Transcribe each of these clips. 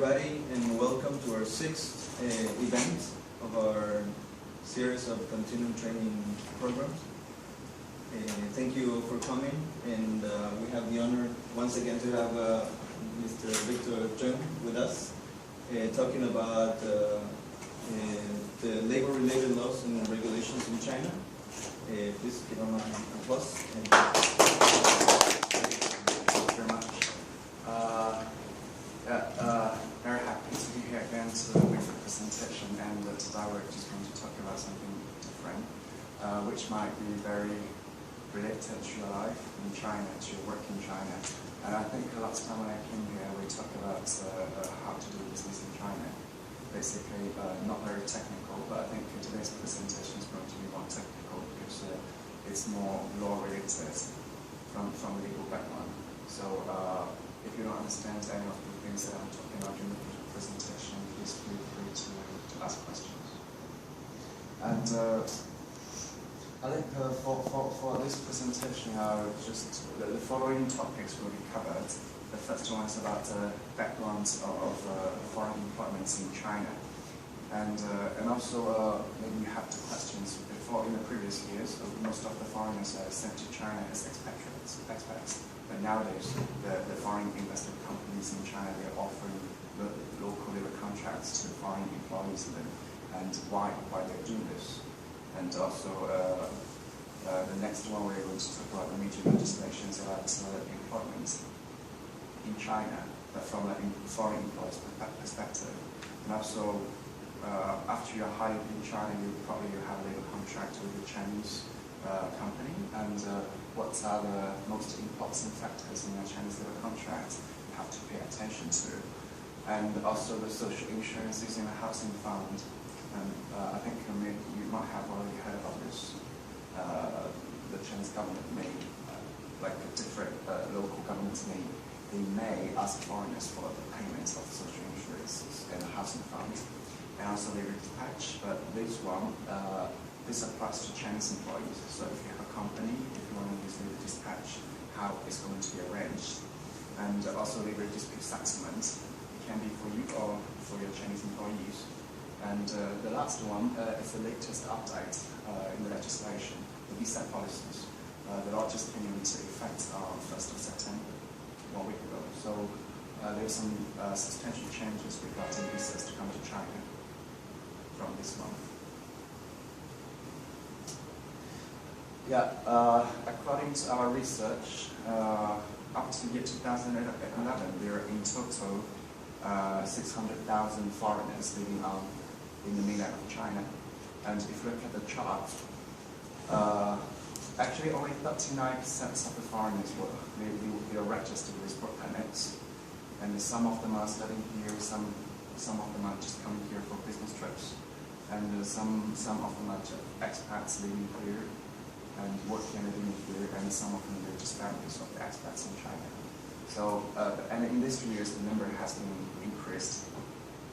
everybody, and welcome to our sixth event of our series of continuing training programs. Thank you for coming, and we have the honor once again to have Mr. Zheng with us, talking about the labor-related laws and regulations in China. Please give him an applause. Thank you very much. Very happy to be here again to make the presentation, and today we're just going to talk about something different, which might be very related to your life in China, to your work in China. And I think the last time when I came here, we talked about how to do business in China. Basically, not very technical, but I think today's presentation is going to be more technical because it's more law-related from legal background. So if you don't understand any of the things that I'm talking about during the presentation, please feel free to ask questions. And I think for this presentation, the following topics will be covered. The first one is about the background of foreign employments in China. And also, maybe you have two questions. Before, in the previous years, most of the foreigners are sent to China as expats. But nowadays, the foreign invested companies in China, they are offering local labor contracts to foreign employees, and why they're doing this. And also, the next one we're going to talk about the major legislations about employment in China, but from a foreign employees perspective. And also, after you're hired in China, you have a labor contract with a Chinese company, and what are the most important factors in a Chinese labor contract you have to pay attention to. And also the social insurance using the housing fund. And I think you might have already heard about this. The Chinese government may, like different local governments they may ask foreigners for the payments of social insurances and the housing fund, and also labor dispatch. But this one, this applies to Chinese employees. So if you have a company, if you want to use labor dispatch, how it's going to be arranged. And also labor dispute settlement, it can be for you or for your Chinese employees. And the last one is the latest update in the legislation, the visa policies. The law just came into effect on 1st of September, 1 week ago. So there's some substantial changes regarding visas to come to China from this month. Yeah, according to our research, up to the year 2011, there are in total 600,000 foreigners living in the mainland of China. And if you look at the chart, actually only 39% of the foreigners were registered with work permits. And some of them are studying here, some of them are just coming here for business trips. And some of them are just expats living here and working and living here, and some of them are just families of the expats in China. So, and in these years, the number has been increased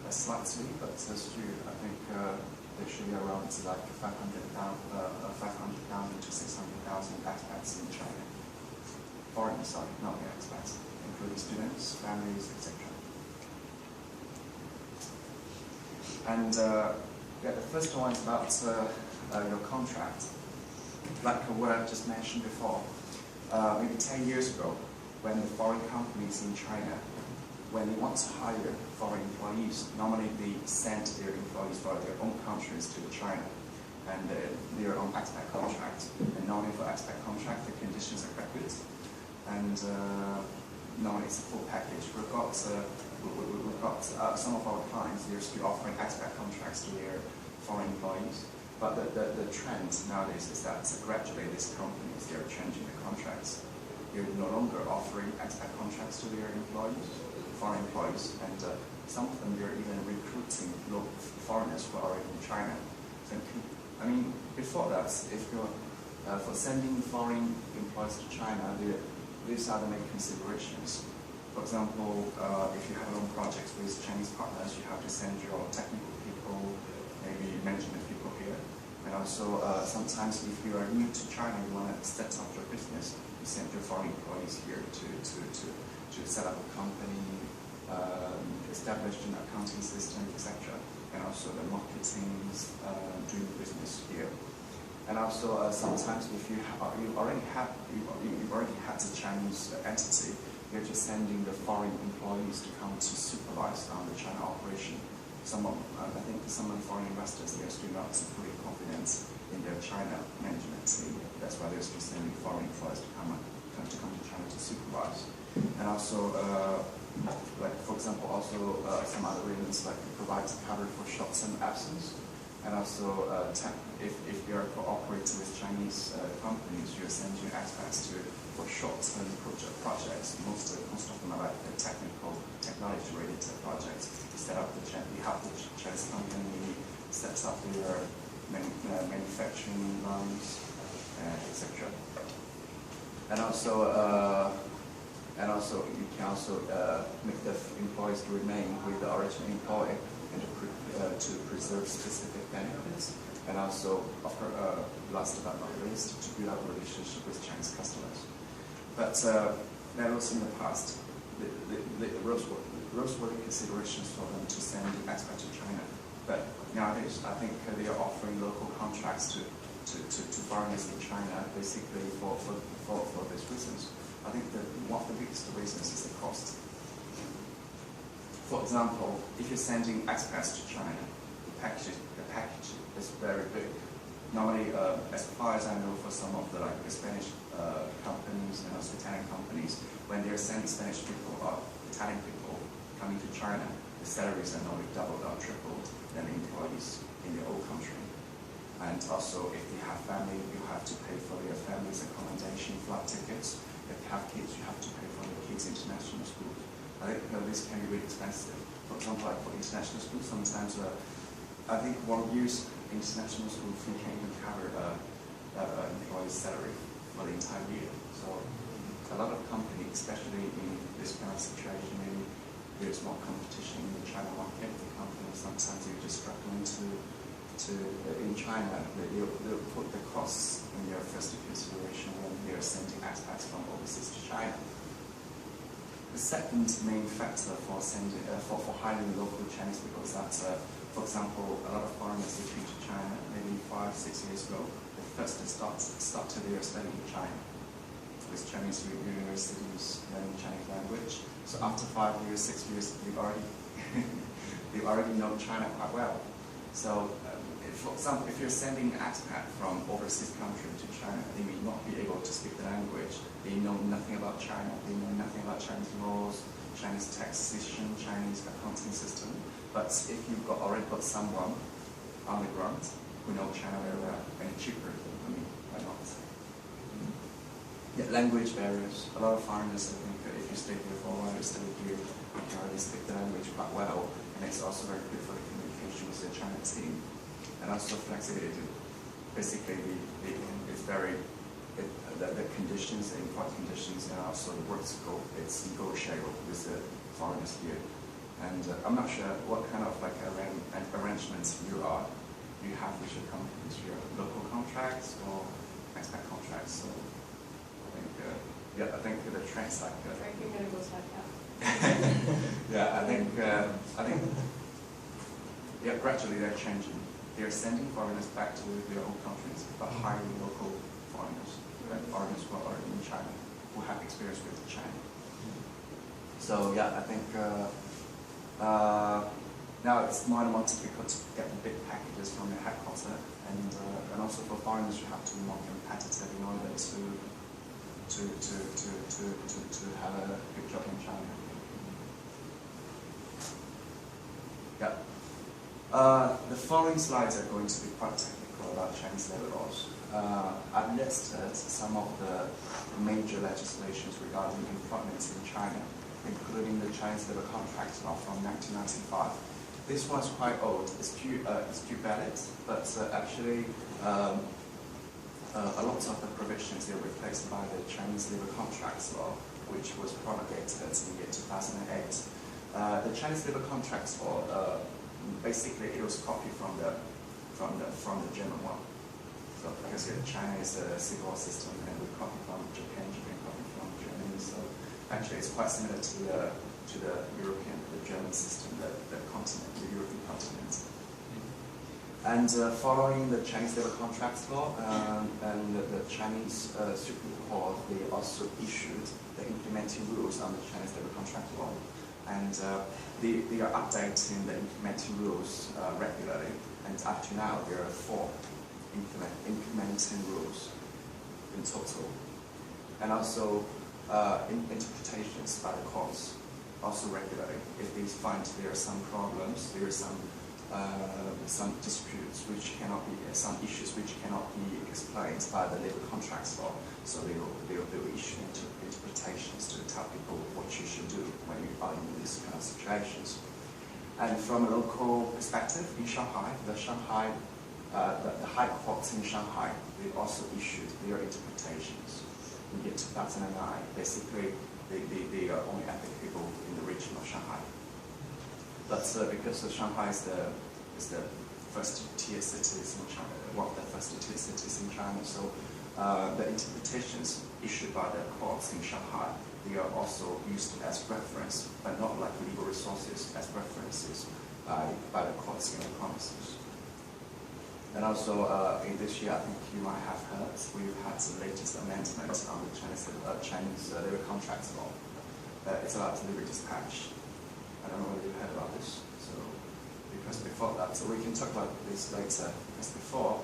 slightly, but still, I think there should be around like 500,000 to 600,000 expats in China. Foreigners, sorry, not the expats, including students, families, etc. And yeah, the first one is about your contract. Like what I just mentioned before, maybe 10 years ago, when the foreign companies in China, when they want to hire foreign employees, normally they send their employees for their own countries to China, and their own expat contract. And normally for expat contract, the conditions are quite good, and normally it's a full package. We've got some of our clients, they're still offering expat contracts to their foreign employees. But the trend nowadays is that gradually these companies, they are changing the contracts. They're no longer offering expat contracts to their employees, foreign employees, and some of them, they're even recruiting foreigners who are already in China. So, I mean, before that, if you're for sending foreign employees to China, these are the main considerations. For example, if you have your own projects with Chinese partners, you have to send your technical people, maybe management people here. And also, sometimes if you are new to China, you want to set up your business, you send your foreign employees here to set up a company, established an accounting system, etc. And also the marketing, doing business here. And also sometimes if you already have the Chinese entity, you're just sending the foreign employees to come to supervise on the China operation. I think some of the foreign investors, they are still not fully confident in their China management team. That's why they're still sending foreign employees to come to China to supervise. And also, like for example, also some other reasons like it provides cover for short-term absence. And also, if you are cooperating with Chinese companies, you're sending expats for short-term projects. Most of them are like the technology-related projects. You help the Chinese company set up their manufacturing lines, etc. And also, you can also make the employees to remain with the original employer and to preserve specific benefits. And also, last but not least, to build up a relationship with Chinese customers. But that was in the past. The roseworthy considerations for them to send expats to China. But nowadays, I think they are offering local contracts to foreigners in China, basically for these reasons. I think that one of the biggest reasons is the cost. For example, if you're sending expats to China, the package is very big. Normally, as far as I know, for some of the Spanish companies and also Italian companies, when they're sending Spanish people or Italian people coming to China, the salaries are normally doubled or tripled than the employees in their own country. And also, if they have family, you have to pay for their family's accommodation, flight tickets. If you have kids, you have to pay for the kids' international school. I think this can be really expensive. For example, like for international school, sometimes I think 1 year's international school fee can even cover an employee's salary for the entire year. So a lot of companies, especially in this kind of situation, maybe there's more competition in the China market. The companies sometimes you're just struggling in China, they'll put the costs in their first consideration when they're sending expats from overseas to China. The second main factor for hiring local Chinese people is that, for example, a lot of foreigners who came to China maybe 5-6 years ago, they first started their study in China with Chinese universities learning Chinese language. So after 5 years, 6 years, they already know China quite well. So, for example, if you're sending an expat from overseas country to China, they may not be able to speak the language. They know nothing about China. They know nothing about Chinese laws, Chinese taxation, Chinese accounting system. But if you've already got someone on the ground who knows China very well and cheaper, I mean, why not? Yeah, language barriers. A lot of foreigners, I think, if you stay here for a while, you study here, you can already speak the language quite well, and it's also very good for the communication with the China team. And also flexibility. Basically, the conditions, the import conditions, and also the work scope, it's negotiable with the foreigners here. And I'm not sure what kind of arrangements you have with your companies, your local contracts or expat contracts. So I think the trends like you're gonna go start now. yeah, I think gradually they're changing. They're sending foreigners back to their own countries, but hiring local foreigners, foreigners who are in China, who have experience with China. So yeah, I think now it's more and more difficult to get the big packages from the headquarters, and also for foreigners you have to be more competitive in order to have a good job in China. Yeah. The following slides are going to be quite technical about Chinese labor laws. I've listed some of the major legislations regarding employment in China, including the Chinese Labor Contract Law from 1995. This one's quite old. It's due valid, but actually a lot of the provisions are replaced by the Chinese Labor Contracts Law, which was promulgated in the year 2008. The Chinese Labor Contracts Law, basically it was copied from the German one. So because China is a civil system, and we copy from Japan copied from Germany. So Actually, it's quite similar to the European, the German system, the continent, the European continent. And following the Chinese labor contracts law and the Chinese Supreme Court, they also issued the implementing rules on the Chinese labor contract law. And they are updating the implementing rules regularly. And up to now, there are 4 implementing rules in total. And also interpretations by the courts, also regularly. If they find there are some problems, there are some disputes which cannot be, some issues which cannot be explained by the labor contracts law, so they will issue interpretations to tell people what you should do when you are in these kind of situations. And from a local perspective, in Shanghai, the high courts in Shanghai, they also issued their interpretations in the year 2009. Basically, they are only applicable in the region of Shanghai. But because Shanghai is the first tier cities in China, one of the first tier cities in China, so the interpretations issued by the courts in Shanghai, they are also used as reference, but not like legal resources, as references by the courts in the provinces. And also in this year, I think you might have heard, we've had the latest amendment on the Chinese labor contracts law. It's about labor dispatch. I don't know whether you heard about this. So, because before that, so we can talk about this later. Because before,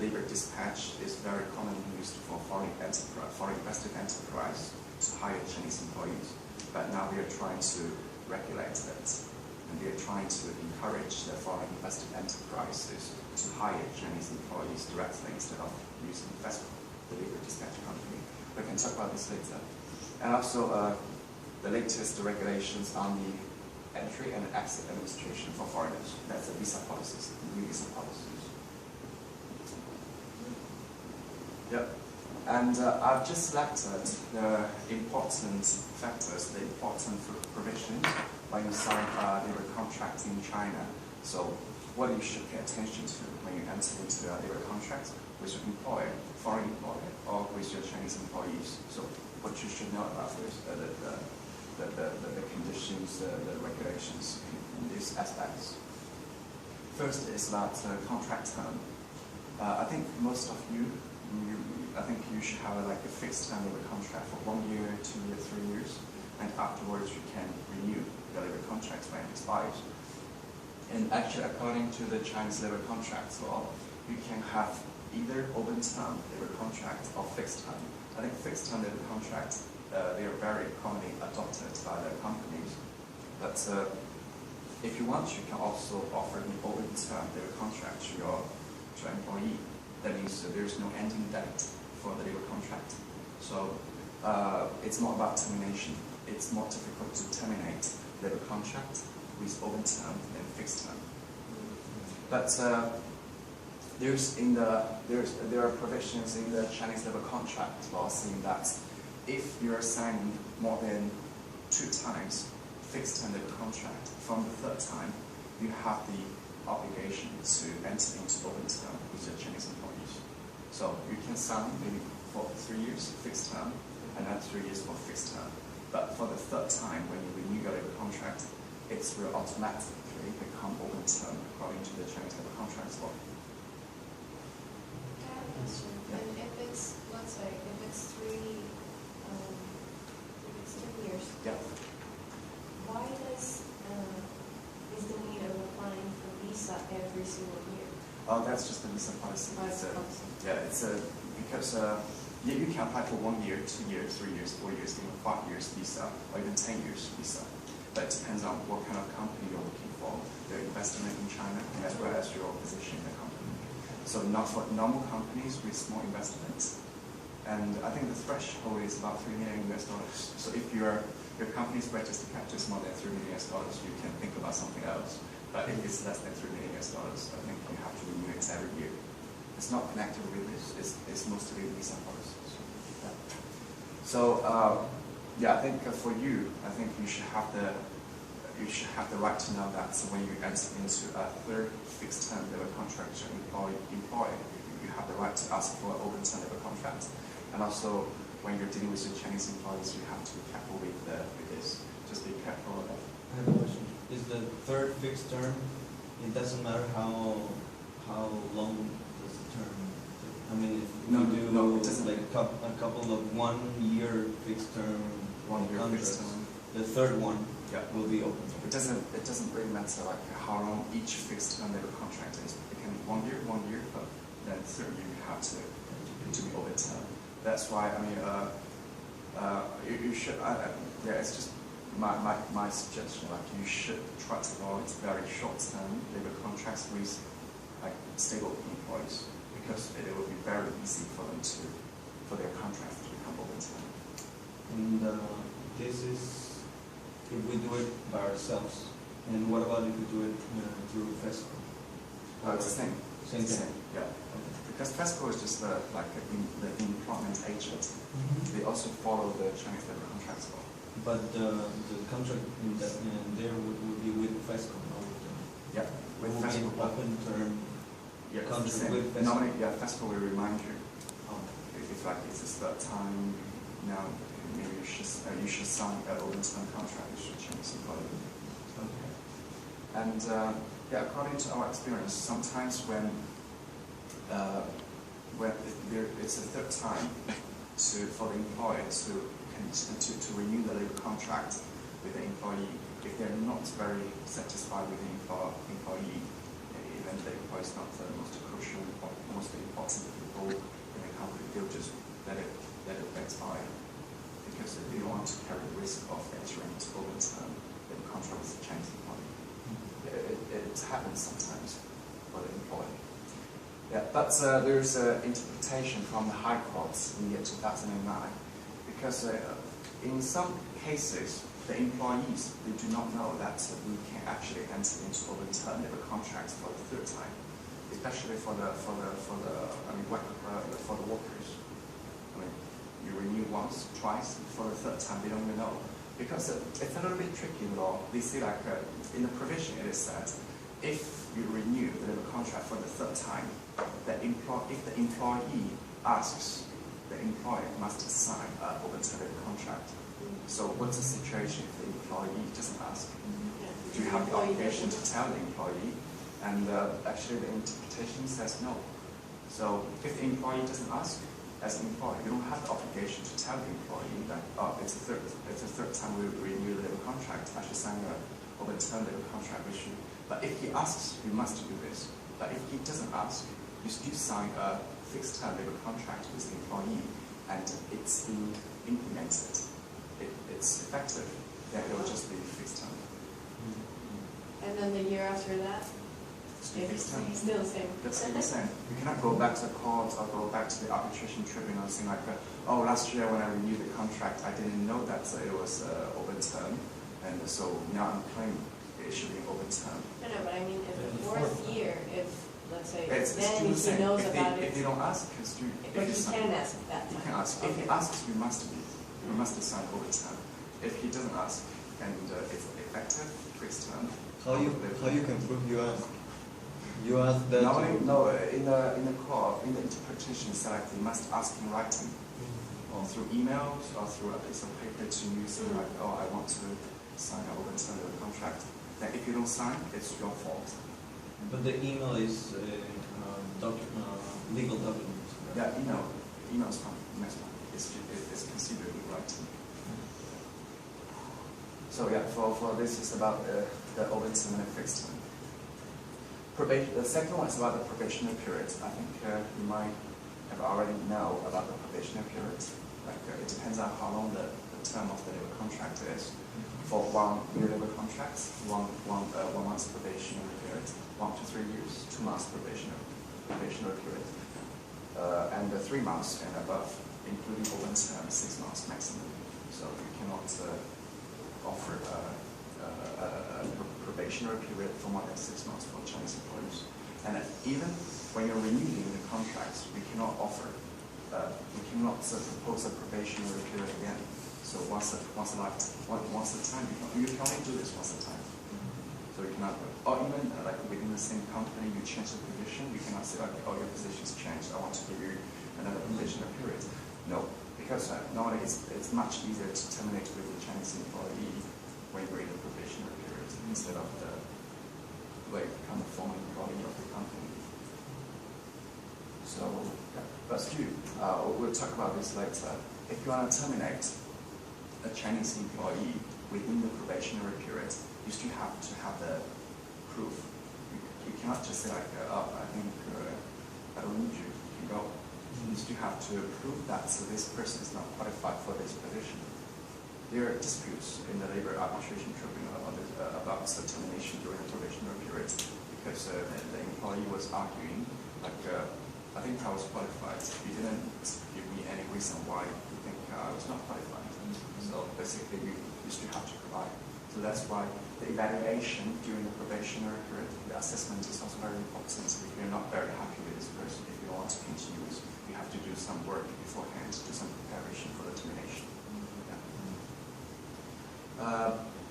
labor dispatch is very commonly used for foreign invested enterprise to hire Chinese employees. But now we are trying to regulate that, and we are trying to encourage the foreign invested enterprises to hire Chinese employees directly instead of using the labor dispatch company. We can talk about this later. And also, the latest regulations on the entry and exit administration for foreigners. That's the visa policies, new visa policies. Yep. And I've just selected the important factors, the important provisions when you sign labor contracts in China. So what you should pay attention to when you enter into a labor contract with your employer, foreign employer, or with your Chinese employees. So what you should know about this, the conditions, the regulations in these aspects. First is about contract term. I think most of I think you should have like a fixed term labor contract for 1 year, 2 years, 3 years, and afterwards you can renew the labor contract when it expires. And actually, according to the Chinese labor contracts law, you can have either open term labor contract or fixed term. I think fixed term labor contracts, they are very commonly adopted by the companies. But if you want, you can also offer an open term labor contract to your employee. That means there's no ending date for the labor contract. So it's not about termination. It's more difficult to terminate labor contract with open term than fixed term. But there are provisions in the Chinese labor contract law saying that if you are signing more than 2 times fixed term labor contract, from the 3rd time, you have the obligation to enter into open term with your Chinese employees. So you can sign maybe for 3 years fixed term, and then 3 years for fixed term. But for the 3rd time, when you renew your labor contract, it will automatically become open term according to the Chinese labor contracts law. I have a question. Yeah. And if it's, let's say, if it's 3 years, Yeah. why is the need of applying for visa every single year? Oh, that's just the visa policy. Because you can apply for 1 year, 2 years, 3 years, 4 years, even 5 years visa, or even 10 years visa. But it depends on what kind of company you're looking for, their investment in China, as well as your position in the company. So not for normal companies with small investments. And I think the threshold is about $3 million. So if your company's registered capital is more than $3 million, you can think about something else. But if it's less than $3 million, I think you have to renew it every year. It's not connected with this. It's mostly visa policies. Yeah. So I think for you, I think you should have the right to know that when you enter into a 3rd fixed term labor contract to employer, you have the right to ask for an open term labor contract. And also when you're dealing with your Chinese employees, you have to be careful with this. Just be careful of that. I have a question. Is the third fixed term, it doesn't matter how long does the term take? I mean, if No, we do no, it doesn't. like a couple of 1 year fixed term 1 year contracts, fixed term. the third one Yeah. will be open. It doesn't really matter like how long each fixed term labor contract is. It can be 1 year, but then third year you have to be overturned. That's why I mean you should it's just my suggestion, like you should try to avoid very short term labor contracts with like stable employees, because it will be very easy for them for their contracts to become overturned. And this is if we do it by ourselves. And what about if we do it through FESCO? It's the same. Same thing. Yeah. Okay. Because FESCO is just the employment agent. They also follow the Chinese labor contracts law. But the contract in there would be with FESCO, not with them. Yeah. With It will be FESCO. an open term Yeah, contract it's the same. with FESCO. Normally, yeah, FESCO will remind you Oh. if like it's the third time now, maybe you should sign an open term contract with your Chinese employee. Okay. And yeah, according to our experience, sometimes when it's the third time for the employer to renew the labor contract with the employee, if they're not very satisfied with the employee, even the employee is not the most crucial or most important people in the company, they'll just let it expire, because they don't want to carry the risk of entering into overturn the contract with the Chinese employee. It happens sometimes for the employee. Yeah, but there's an interpretation from the High Court in the year 2009, because in some cases, the employees, they do not know that we can actually enter into overturn labor contracts for the third time, especially for the workers. I mean, you renew once, twice, for the third time, they don't even know. Because it's a little bit tricky in law. They say like in the provision it is said, if you renew the labor contract for the third time, if the employee asks, the employer must sign an overturn labor contract. So what's the situation if the employee doesn't ask? Do you have the obligation to tell the employee? And actually the interpretation says no. So if the employee doesn't ask, as an employer, you don't have the obligation to tell the employee that, oh, it's the third time we renew the labor contract, I should sign an overturn labor contract with you. But if he asks, you must do this. But if he doesn't ask, you sign a fixed term labor contract with the employee, and it's being implemented. It's effective. Then it will just be fixed term. And then the year after that, Fixed term. it's still the same. That's still the same. You cannot go back to the court or go back to the arbitration tribunal and saying like, oh, last year when I renewed the contract, I didn't know that it was overturned, and so now I'm claiming it should be overturned. No, but I mean, if the fourth year, if, let's say, It's then still the he same. knows If about they it. don't ask, because But he can ask that You time. can ask. If he asks, you must sign overturn. If he doesn't ask, and it's effective, fixed term. How you can prove you ask? You ask that. No, in the court, in the interpretation, it's like they must ask in writing, or through emails, or through a piece of paper to you, saying like, oh, I want to sign an overturn the contract. Then if you don't sign, it's your fault. But the email is legal document. Yeah, email is fine. It's considered in writing. So yeah, for this is about the overturn and fixed term. The second one is about the probationary period. I think you might have already know about the probationary period. Like it depends on how long the term of the labor contract is. For 1 year labor contracts, one month's probationary period, 1 to 3 years, 2 months probationary period, and 3 months and above, including open term, 6 months maximum. So you cannot offer a probationary period for more than 6 months for Chinese employees. And even when you're renewing the contracts, we cannot propose a probationary period again. So once a time, you can only do this once a time. So you cannot, or even like within the same company, you change the position, you cannot say, okay, oh, your position's changed, I want to give you another probationary period. No, because because normally it's much easier to terminate with the Chinese employee when you're in the probationary period instead of the become a former employee of the company. So, yeah, but still, we'll talk about this later. If you want to terminate a Chinese employee within the probationary period, you still have to have the proof. You cannot just say like, oh, I think I don't need you, you can go. You still have to prove that so this person is not qualified for this position. There are disputes in the labor arbitration tribunal about the termination during the probationary period because the employee was arguing like, I think I was qualified. You didn't give me any reason why you think I was not qualified. So basically, you still have to provide. So that's why the evaluation during the probationary period, the assessment is also very important. If you're not very happy with this person, if you want to continue, you have to do some work beforehand, do some preparation for the termination.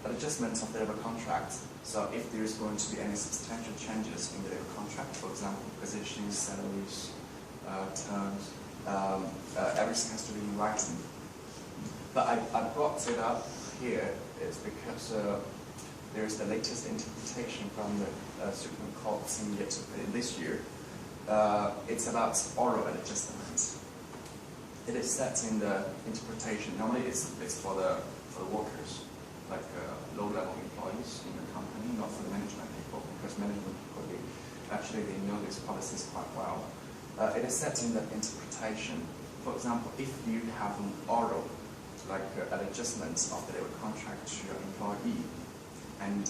Adjustment of the labor contract. So if there is going to be any substantial changes in the labor contract, for example, positions, salaries, terms, everything has to be in writing. But I brought it up here is because there is the latest interpretation from the Supreme Court in this year. It's about oral adjustment. It is set in the interpretation. Normally, it's for the workers, like low-level employees in the company, not for the management people, because management people they know these policies quite well. It is set in the interpretation. For example, if you have an oral, like an adjustment of the labor contract to your employee, and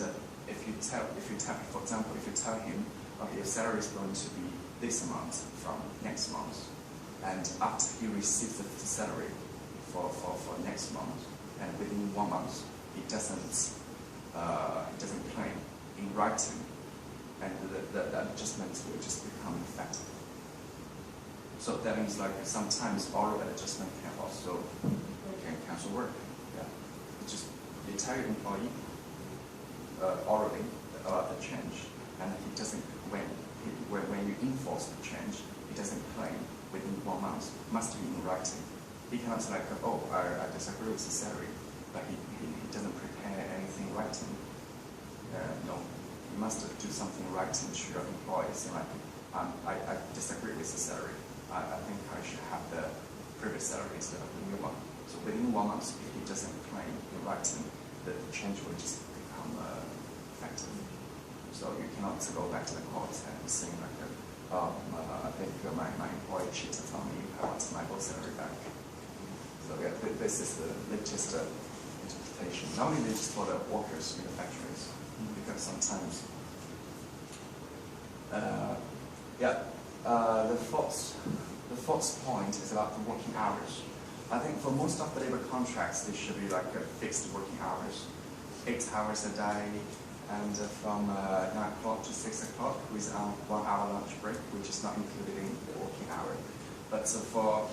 if you tell, for example, if you tell him, okay, your salary is going to be this amount from next month, and after he receives the salary for next month, and within 1 month, he doesn't claim in writing, and the adjustment will just become effective. So that means like sometimes oral adjustment can also cancel work. Yeah, it's just you tell your employee orally about the change, and he doesn't when you enforce the change, he doesn't claim within 1 month. Must be in writing. He cannot say like, oh, I disagree with the salary, but he doesn't prepare anything in writing. No, you must do something in writing to your employees, saying like, I disagree with the salary. I think I should have the previous salary instead of the new one. So within 1 month, if he doesn't claim in writing, the change will just become effective. So you cannot go back to the court and say like, I think my employee cheated on me, I want my whole salary back. So yeah, this is the latest interpretation. Not only just for the workers in the factories, because sometimes, the fourth point is about the working hours. I think for most of the labor contracts, they should be like fixed working hours, 8 hours a day, and from 9 o'clock to 6 o'clock with a 1 hour lunch break, which is not included in the working hour. But for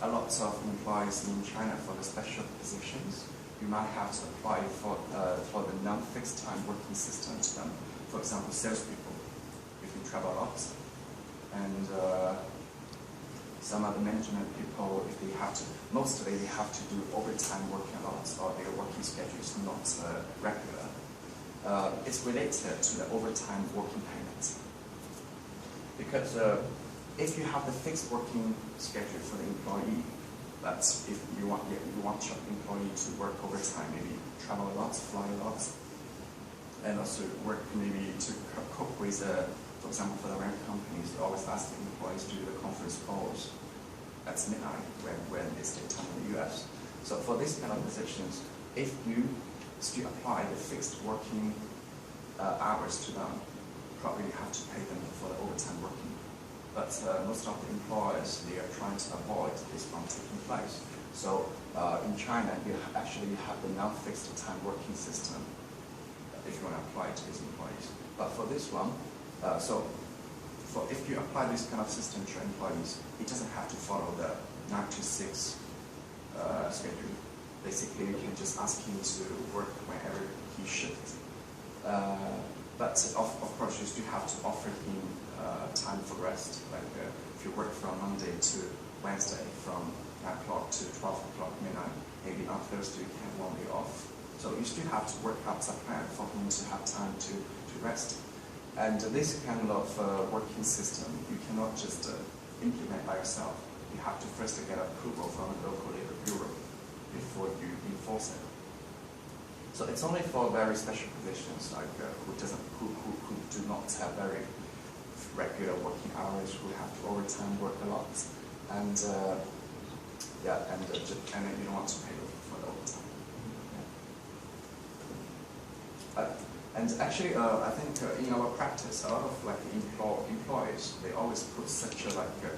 a lot of employees in China, for the special positions, you might have to apply for the non-fixed time working system to them. For example, salespeople, if you travel a lot, and some other management people, if they have to, mostly they have to do overtime working a lot, or their working schedule is not regular. It's related to the overtime working payment. Because if you have the fixed working schedule for the employee, but if you want your employee to work overtime, maybe travel a lot, fly a lot, and also work maybe to cope with, for example, for the rent companies, they always ask the employees to do the conference calls at midnight when it's daytime in the US. So for these kind of positions, if you still apply the fixed working hours to them, probably you have to pay them for the overtime working. But most of the employers, they are trying to avoid this from taking place. So in China, you actually have the non-fixed time working system if you want to apply it to these employees. But for this one, if you apply this kind of system to employees, it doesn't have to follow the 9 to 6 schedule. Basically, you can just ask him to work whenever he should. But of course, you still have to offer him time for rest. Like if you work from Monday to Wednesday from 9 o'clock to 12 o'clock midnight. Maybe on Thursday you can have 1 day off. So you still have to work out a plan for him to have time to rest. And this kind of working system, you cannot just implement by yourself. You have to first get approval from the local labor bureau before you enforce it. So it's only for very special positions, like who do not have very regular working hours, who have to overtime work a lot, and and you don't want to pay for the overtime. And actually, I think in our practice, a lot of like employees, they always put such a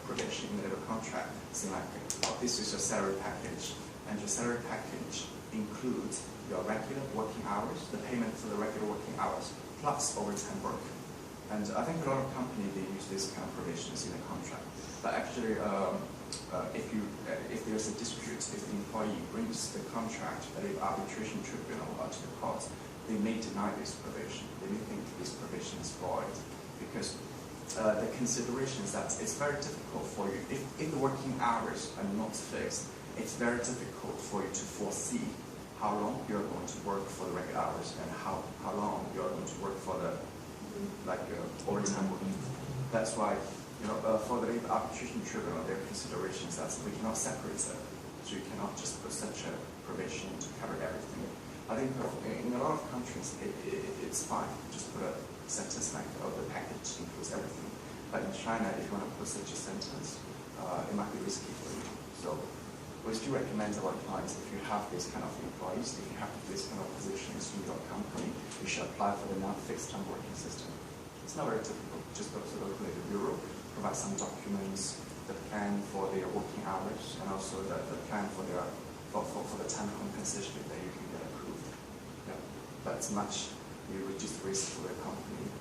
provision in their contract, saying like, oh, this is your salary package, and your salary package includes your regular working hours, the payment for the regular working hours, plus overtime work. And I think a lot of companies, they use these kind of provisions in the contract. But actually, if there's a dispute, if the employee brings the contract at the arbitration tribunal or to the court, they may deny this provision. They may think this provision is void, because the consideration is that it's very difficult for you, if the working hours are not fixed, it's very difficult for you to foresee how long you're going to work for the regular hours and how long you're going to work for the overtime working. That's why, for the arbitration tribunal, their consideration is that we cannot separate it. So you cannot just put such a provision to cover everything. I think in a lot of countries, it's fine. Just put a sentence like, oh, the package includes everything. But in China, if you want to put such a sentence, it might be risky for you. So we still recommend our clients, if you have this kind of employees, if you have this kind of positions in your company, you should apply for the non-fixed term working system. It's not very difficult. Just go to the local labor bureau, provide some documents, the plan for their working hours, and also the plan for their for the time compensation that you can get approved. Yeah. But it's much, you reduce the risk for the company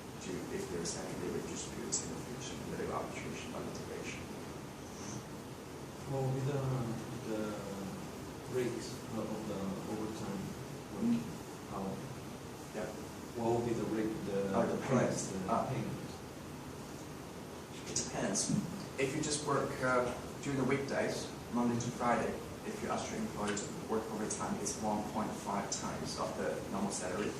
if there's any labor disputes in the future, in the labor arbitration or litigation. What will be the rates of the overtime working? How? Yeah. What will be the rate, the price, the payment? It depends. If you just work during the weekdays, Monday to Friday, if you ask your employee to work overtime, it's 1.5 times of the normal salary.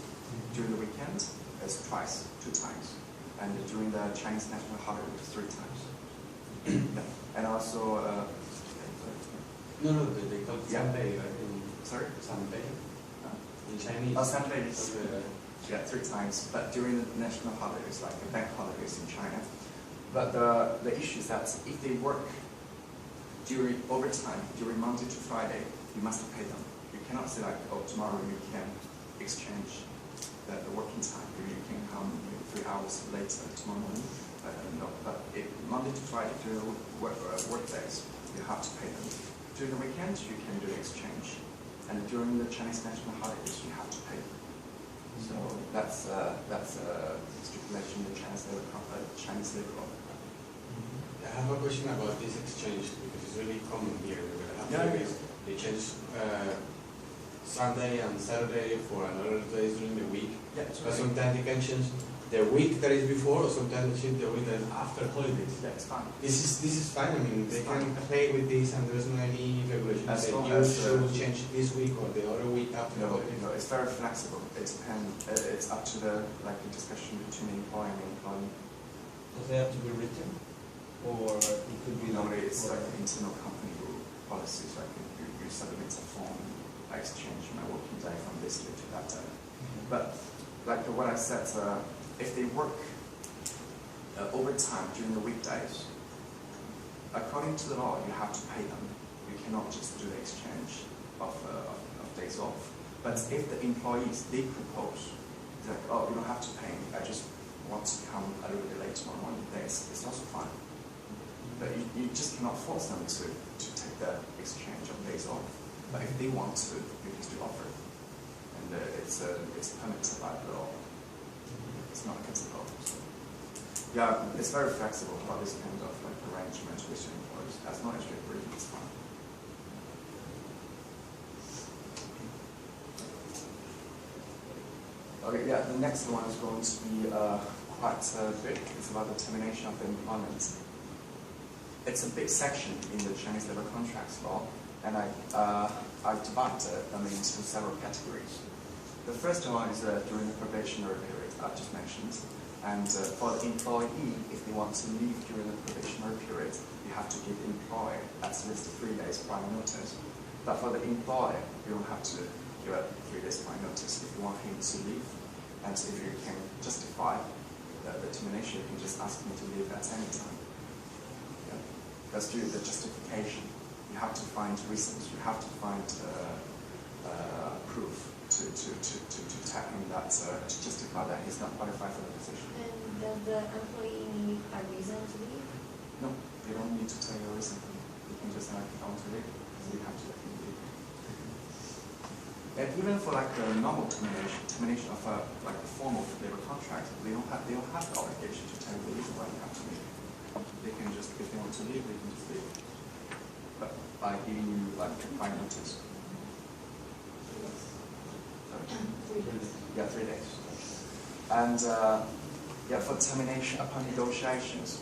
During the weekend, it's twice, 2 times. And during the Chinese national holiday, it's 3 times. Yeah. And also, they call it Sunday, right? Sorry? Sunday. In Chinese. Oh, Sundays. Yeah, 3 times. But during the national holidays, like the bank holidays in China. But the issue is that if they work during overtime, during Monday to Friday, you must pay them. You cannot say like, oh, tomorrow you can exchange the working time. You can come 3 hours later tomorrow morning. No, but Monday to Friday, during work days, you have to pay them. During the weekends, you can do exchange. And during the Chinese national holidays, you have to pay them. So that's stipulation in the Chinese labor law. I have a question about this exchange because it's really common here. They change Sunday and Saturday for another days during the week. Yeah, but sometimes they can change the week that is before, or sometimes they change the week that is after holidays. Yeah, it's fine. This is fine. I mean, they can play with this, and there's no any regulation that you should change this week or the other week after the holidays. No, it's very flexible. It depends. It's up to the discussion between the employer and the employee. Does it have to be written, or it could be normally it's like internal company policies. Like you submit a form, I exchange my working day from this day to that day. But like what I said, if they work overtime during the weekdays, according to the law, you have to pay them. You cannot just do the exchange of days off. But if the employees, they propose, like, oh, you don't have to pay me, I just want to come a little bit late tomorrow morning, it's also fine. But you just cannot force them to take the exchange of days off. But if they want to, you can still offer it. And it's permitted by the law. It's not against the law. So. Yeah, it's very flexible about this kind of arrangement with your employees. As long as you agree, it's fine. Okay, yeah, the next one is going to be quite big. It's about the termination of the employment. it's a big section in the Chinese labor contracts law, and I divided them into several categories. The first one is during the probationary period I just mentioned, and for the employee, if they want to leave during the probationary period, you have to give the employer at least 3 days prior notice. But for the employer, you don't have to give a 3 days prior notice if you want him to leave, and if you can justify the termination, you can just ask him to leave at any time. Yeah. That's due to the justification. You have to find reasons. You have to find proof to tell him that to justify that he's not qualified for the position. And does the employee need a reason to leave? No, they don't need to tell you a reason. You can just like, I want to leave. So you have to let him leave. And even for like the normal termination of like a formal labor contract, they don't have the obligation to tell you the reason why you have to leave. They can just, if they want to leave, they can just leave. But by giving you like prior notice. 3 days. Yeah, 3 days. And yeah, for termination upon negotiations,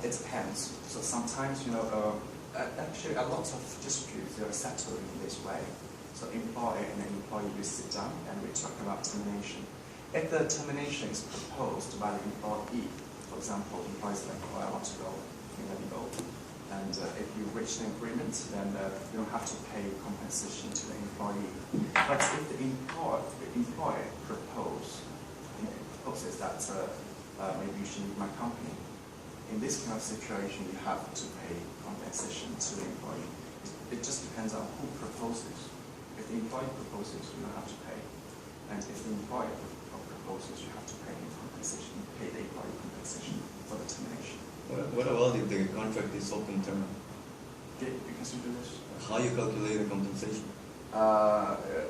it depends. So sometimes, you know, actually a lot of disputes are settled in this way. So employer and employee will sit down and we talk about termination. If the termination is proposed by the employee, for example, employee is like, oh, I want to go, you let me go. And if you reach the agreement, then you don't have to pay compensation to the employee. But if the employer proposes that maybe you should leave my company, in this kind of situation, you have to pay compensation to the employee. It just depends on who proposes. If the employee proposes, you don't have to pay. And if the employer proposes, you have to pay compensation, pay the employee compensation for the termination. What about if the contract is open term? Because you do this. How you calculate the compensation?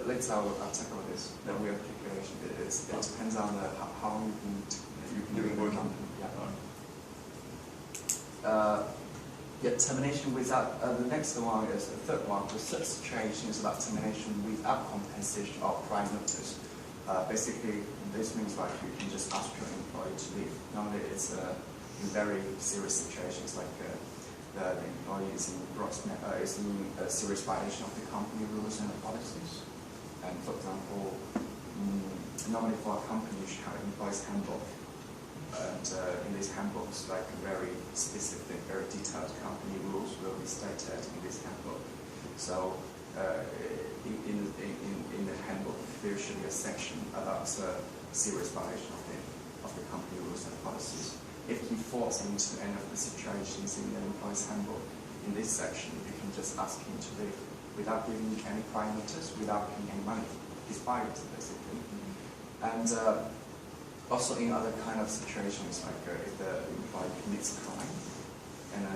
Later I'll talk about this. The way of calculation. It depends on how you can work. Yeah. Yeah, termination without. The next one is the third one. The third situation is about termination without compensation or prior notice. Basically, this means like you can just ask your employee to leave. Normally, it's in very serious situations like the employee is in a serious violation of the company rules and policies. And for example, normally for a company, you should have an employee's handbook. And in these handbooks, like very specific, very detailed company rules will be stated in this handbook. So in the handbook, there should be a section about serious violation of the company rules and policies. If he falls into any of the situations in the employee's handbook, in this section, you can just ask him to leave without giving any prior notice, without paying any money. He's fired, basically. And also in other kind of situations, like if the employee commits a crime and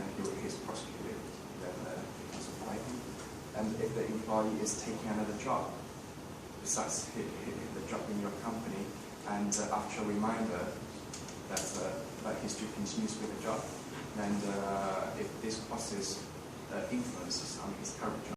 he's prosecuted, then you can supply him. And if the employee is taking another job, besides the job in your company, and after a reminder that he still continues with the job, and if this causes influences on his current job,